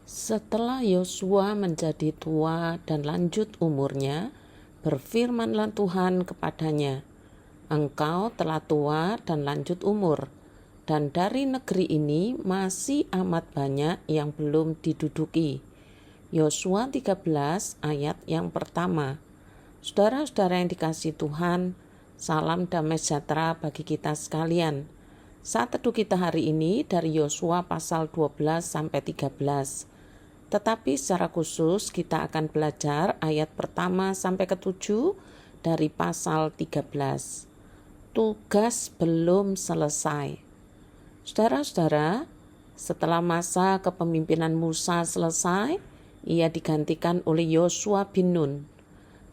Setelah Yosua menjadi tua dan lanjut umurnya, berfirmanlah Tuhan kepadanya, "Engkau telah tua dan lanjut umur, dan dari negeri ini masih amat banyak yang belum diduduki." Yosua 13 ayat yang pertama. Saudara-saudara yang dikasihi Tuhan, salam damai sejahtera bagi kita sekalian. Saat teduh kita hari ini dari Yosua pasal 12 sampai 13. Tetapi secara khusus kita akan belajar ayat pertama sampai ke-7 dari pasal 13. Tugas belum selesai. Saudara-saudara, setelah masa kepemimpinan Musa selesai, ia digantikan oleh Yosua bin Nun.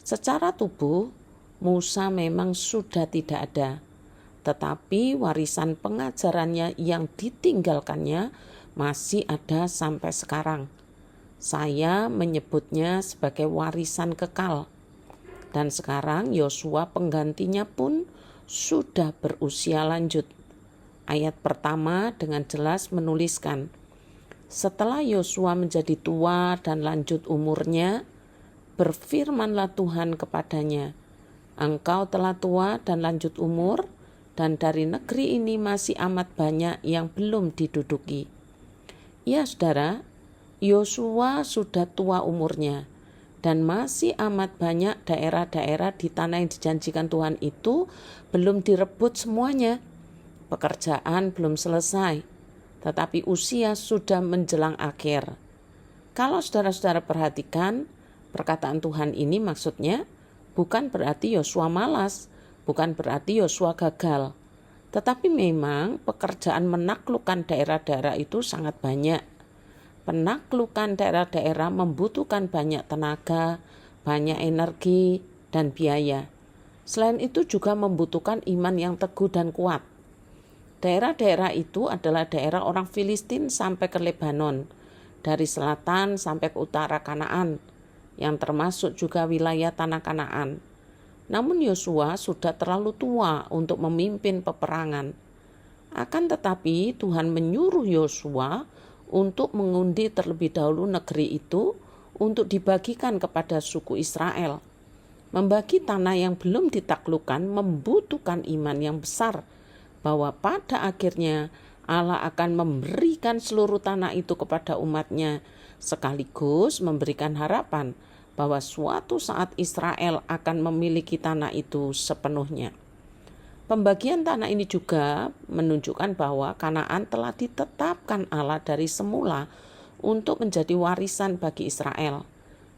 Secara tubuh, Musa memang sudah tidak ada, tetapi warisan pengajarannya yang ditinggalkannya masih ada sampai sekarang. Saya menyebutnya sebagai warisan kekal. Dan sekarang Yosua penggantinya pun sudah berusia lanjut. Ayat pertama dengan jelas menuliskan, setelah Yosua menjadi tua dan lanjut umurnya, berfirmanlah Tuhan kepadanya, "Engkau telah tua dan lanjut umur, dan dari negeri ini masih amat banyak yang belum diduduki." Ya saudara, Yosua sudah tua umurnya dan masih amat banyak daerah-daerah di tanah yang dijanjikan Tuhan itu belum direbut semuanya. Pekerjaan belum selesai, tetapi usia sudah menjelang akhir. Kalau saudara-saudara perhatikan, perkataan Tuhan ini maksudnya bukan berarti Yosua malas, bukan berarti Yosua gagal. Tetapi memang pekerjaan menaklukkan daerah-daerah itu sangat banyak. Penaklukan daerah-daerah membutuhkan banyak tenaga, banyak energi, dan biaya. Selain itu juga membutuhkan iman yang teguh dan kuat. Daerah-daerah itu adalah daerah orang Filistin sampai ke Lebanon, dari selatan sampai ke utara Kanaan, yang termasuk juga wilayah tanah Kanaan. Namun Yosua sudah terlalu tua untuk memimpin peperangan. Akan tetapi Tuhan menyuruh Yosua untuk mengundi terlebih dahulu negeri itu untuk dibagikan kepada suku Israel. Membagi tanah yang belum ditaklukkan membutuhkan iman yang besar bahwa pada akhirnya Allah akan memberikan seluruh tanah itu kepada umatnya, sekaligus memberikan harapan bahwa suatu saat Israel akan memiliki tanah itu sepenuhnya. Pembagian tanah ini juga menunjukkan bahwa Kanaan telah ditetapkan Allah dari semula untuk menjadi warisan bagi Israel.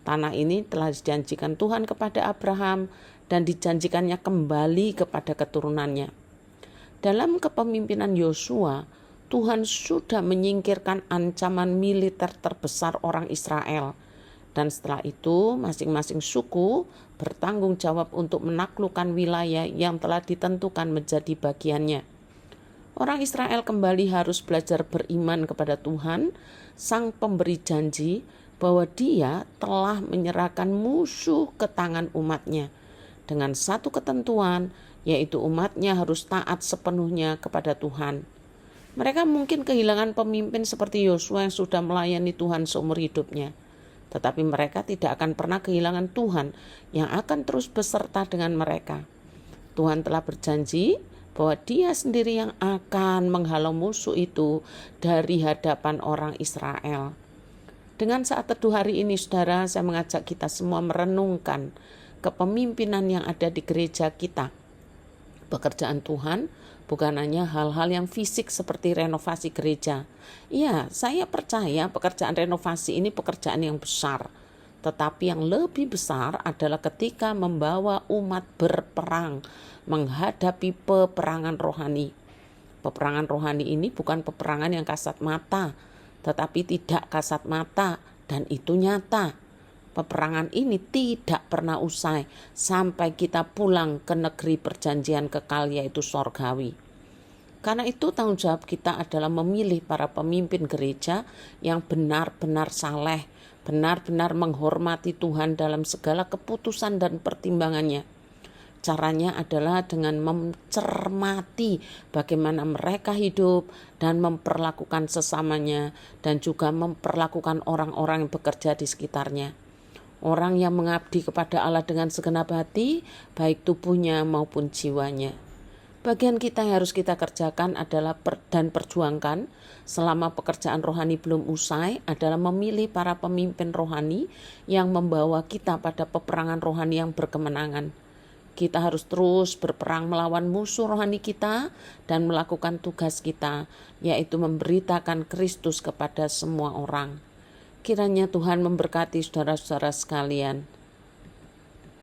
Tanah ini telah dijanjikan Tuhan kepada Abraham dan dijanjikannya kembali kepada keturunannya. Dalam kepemimpinan Yosua, Tuhan sudah menyingkirkan ancaman militer terbesar orang Israel. Dan setelah itu masing-masing suku bertanggung jawab untuk menaklukkan wilayah yang telah ditentukan menjadi bagiannya. Orang Israel kembali harus belajar beriman kepada Tuhan, Sang Pemberi janji bahwa Dia telah menyerahkan musuh ke tangan umatnya. Dengan satu ketentuan, yaitu umatnya harus taat sepenuhnya kepada Tuhan. Mereka mungkin kehilangan pemimpin seperti Yosua yang sudah melayani Tuhan seumur hidupnya. Tetapi mereka tidak akan pernah kehilangan Tuhan yang akan terus beserta dengan mereka. Tuhan telah berjanji bahwa Dia sendiri yang akan menghalau musuh itu dari hadapan orang Israel. Dengan saat teduh hari ini, saudara, saya mengajak kita semua merenungkan kepemimpinan yang ada di gereja kita. Pekerjaan Tuhan bukan hanya hal-hal yang fisik seperti renovasi gereja. Ya, saya percaya pekerjaan renovasi ini pekerjaan yang besar. Tetapi yang lebih besar adalah ketika membawa umat berperang, menghadapi peperangan rohani. Peperangan rohani ini bukan peperangan yang kasat mata, tetapi tidak kasat mata, dan itu nyata. Peperangan ini tidak pernah usai sampai kita pulang ke negeri perjanjian kekal, yaitu sorgawi. Karena itu tanggung jawab kita adalah memilih para pemimpin gereja yang benar-benar saleh, benar-benar menghormati Tuhan dalam segala keputusan dan pertimbangannya. Caranya adalah dengan mencermati bagaimana mereka hidup dan memperlakukan sesamanya dan juga memperlakukan orang-orang yang bekerja di sekitarnya. Orang yang mengabdi kepada Allah dengan segenap hati, baik tubuhnya maupun jiwanya. Bagian kita yang harus kita kerjakan adalah dan perjuangkan selama pekerjaan rohani belum usai adalah memilih para pemimpin rohani yang membawa kita pada peperangan rohani yang berkemenangan. Kita harus terus berperang melawan musuh rohani kita dan melakukan tugas kita, yaitu memberitakan Kristus kepada semua orang. Kiranya Tuhan memberkati saudara-saudara sekalian.